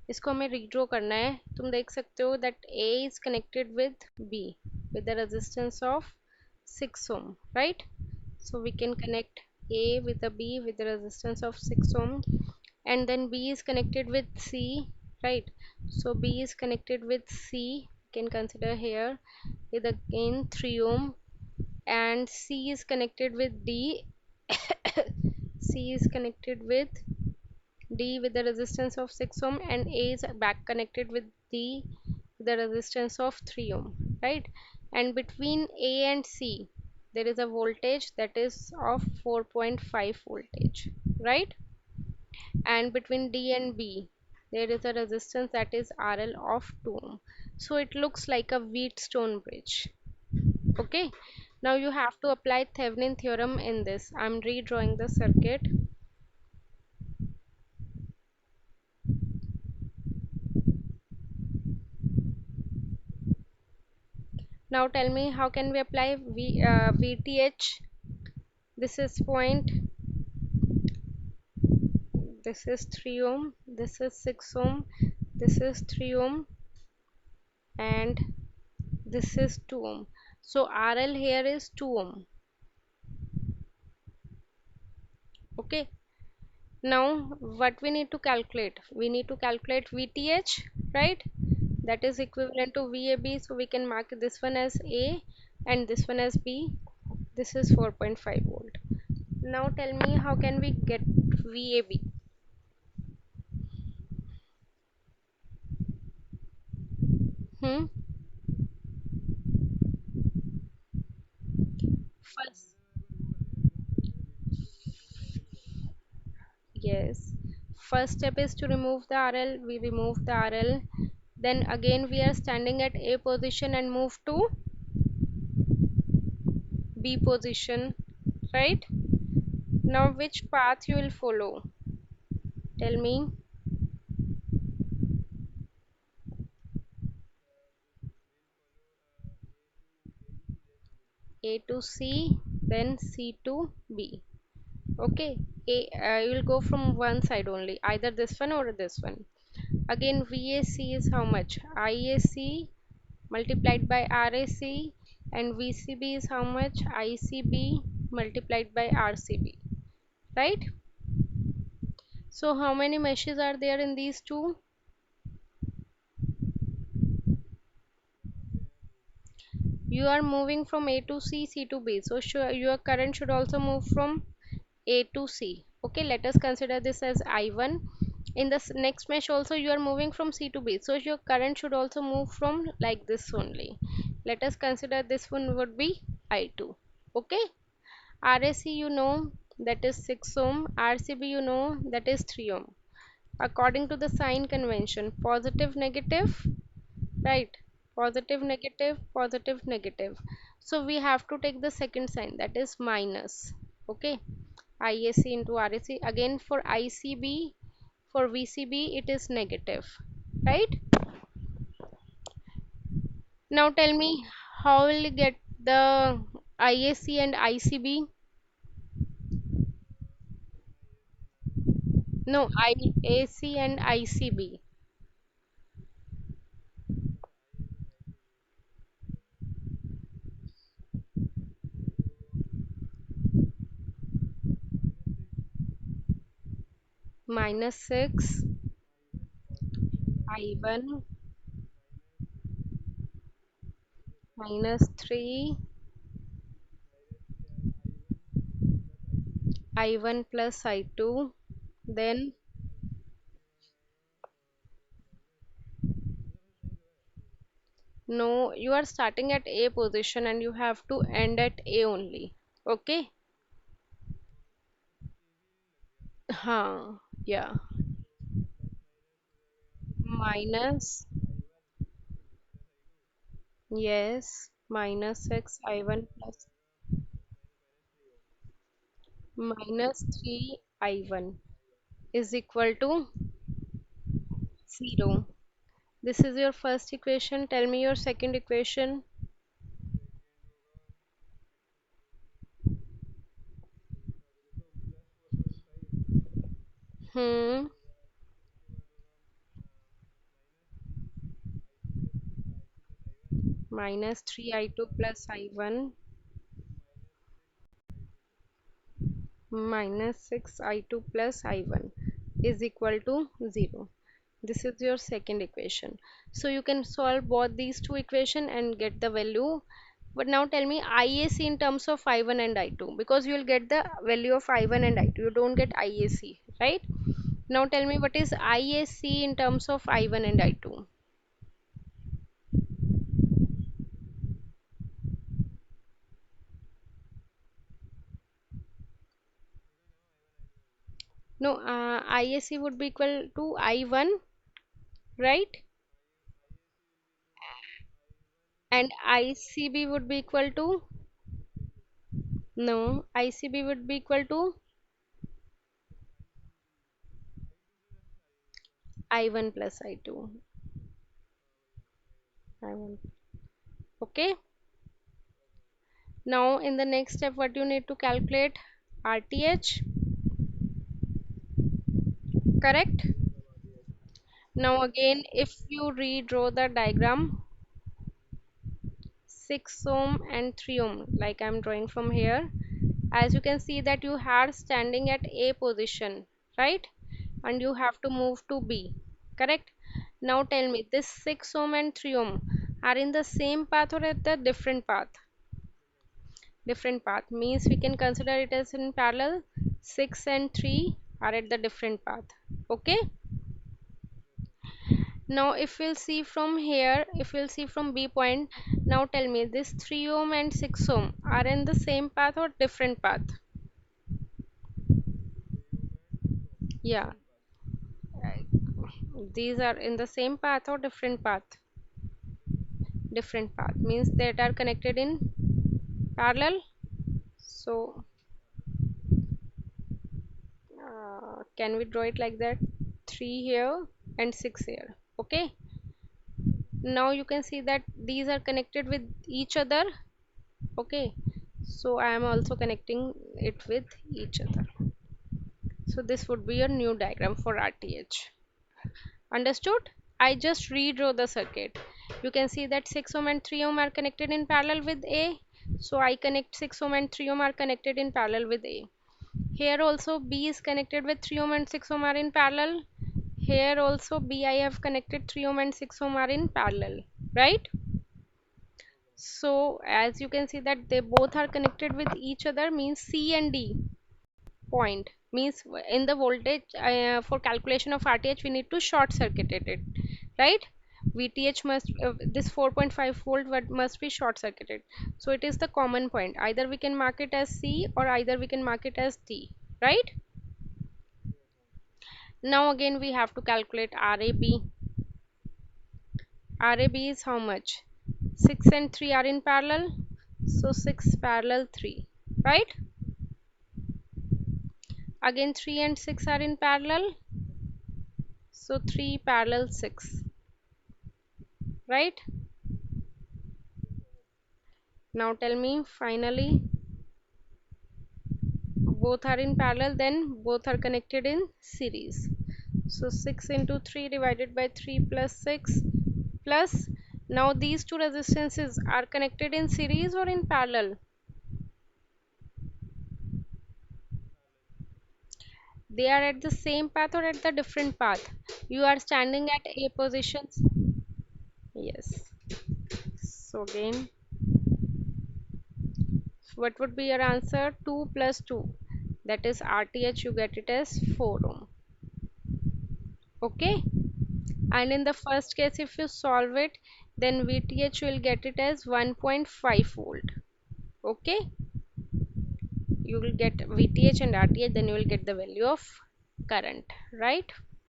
इसको हमें रीड्रॉ करना है. तुम देख सकते हो that A is connected with B with the resistance of 6 ohm, right? So we can connect A with a B with the resistance of 6 ohm, and then B is connected with C, right? So B is connected with C, we can consider here with again 3 ohm, and C is connected with D. C is connected with D with the resistance of 6 ohm, and A is back connected with D with the resistance of 3 ohm, right? And between A and C there is a voltage that is of 4.5 voltage, right? And between D and B there is a resistance that is RL of 2 ohm. So it looks like a Wheatstone bridge. Okay, now you have to apply Thevenin theorem in this. I'm redrawing the circuit. Now tell me, how can we apply VTH? This is point, this is 3 ohm, this is 6 ohm, this is 3 ohm, and this is 2 ohm. So RL here is 2 ohm. Okay, now what we need to calculate? We need to calculate VTH, right? That is equivalent to VAB, so we can mark this one as A and this one as B. This is 4.5 volt. Now tell me, how can we get VAB? Hmm? First, yes. First step is to remove the RL. We remove the RL. Then again we are standing at A position and move to B position, right? Now which path you will follow? Tell me. A to C, then C to B. Okay. You will go from one side only, either this one or this one. Again VAC is how much? IAC multiplied by RAC, and VCB is how much? ICB multiplied by RCB, right? So how many meshes are there in these two? You are moving from A to C, C to B, so your current should also move from A to C. Okay, let us consider this as I1. In the next mesh also you are moving from C to B, so your current should also move from like this only. Let us consider this one would be I2. Okay, RAC you know that is 6 ohm, RCB you know that is 3 ohm. According to the sign convention, positive negative, right? Positive negative, positive negative. So we have to take the second sign, that is minus. Okay, IAC into RAC. Again for ICB, for VCB it is negative, right? Now tell me, how will you get the IAC and ICB? No, IAC and ICB. Minus 6 I1, minus 3 I1 plus I2. Then no, you are starting at A position and you have to end at A only. Okay? Huh, yeah. Minus, yes, minus 6 I1 plus minus 3 I1 is equal to 0. This is your first equation. Tell me your second equation. Hmm. minus 3i2 plus i1 minus 6i2 plus i1 is equal to 0. This is your second equation. So you can solve both these two equation and get the value. But now tell me IAC in terms of I1 and I2, because you will get the value of I1 and I2. You don't get IAC, right? Now tell me what is IAC in terms of I1 and I2. No, IAC would be equal to I1, right? And ICB would be equal to, no, ICB would be equal to I1 plus I2. I1. Okay. Now in the next step, what you need to calculate? RTH, correct? Now again, if you redraw the diagram, 6 ohm and 3 ohm, like I'm drawing from here, as you can see that you are standing at A position, right? And you have to move to B, correct? Now tell me, this 6 ohm and 3 ohm are in the same path or at the different path? Different path means we can consider it as in parallel. 6 and 3 are at the different path. Okay. Now if we'll see from here, if we'll see from B point, now tell me this 3 ohm and 6 ohm are in the same path or different path? Yeah, these are in the same path or different path? Different path means that are connected in parallel. So can we draw it like that? 3 here and 6 here. Okay. Now you can see that these are connected with each other. Okay. So I am also connecting it with each other. So this would be your new diagram for RTH. Understood? I just redraw the circuit. You can see that 6 ohm and 3 ohm are connected in parallel with A. So I connect 6 ohm and 3 ohm are connected in parallel with A. Here also B is connected with 3 ohm and 6 ohm are in parallel. Here also B I have connected 3 ohm and 6 ohm are in parallel, right? So as you can see that they both are connected with each other means C and D point means in the voltage for calculation of RTH we need to short circuit it, right? VTH must this 4.5 volt must be short circuited. So it is the common point. Either we can mark it as C or either we can mark it as D, right? Now again we have to calculate RAB. RAB is how much? 6 and 3 are in parallel. So 6 parallel 3, right? Again 3 and 6 are in parallel. So 3 parallel 6, right? Now tell me finally both are in parallel, then both are connected in series. So 6 into 3 divided by 3 plus 6 plus, now these two resistances are connected in series or in parallel? They are at the same path or at the different path? You are standing at A positions. Yes. So again, what would be your answer? 2 plus 2. That is RTH, you get it as 4 ohm. Okay. And in the first case, if you solve it, then VTH will get it as 1.5 volt. Okay. You will get VTH and RTH, then you will get the value of current, right?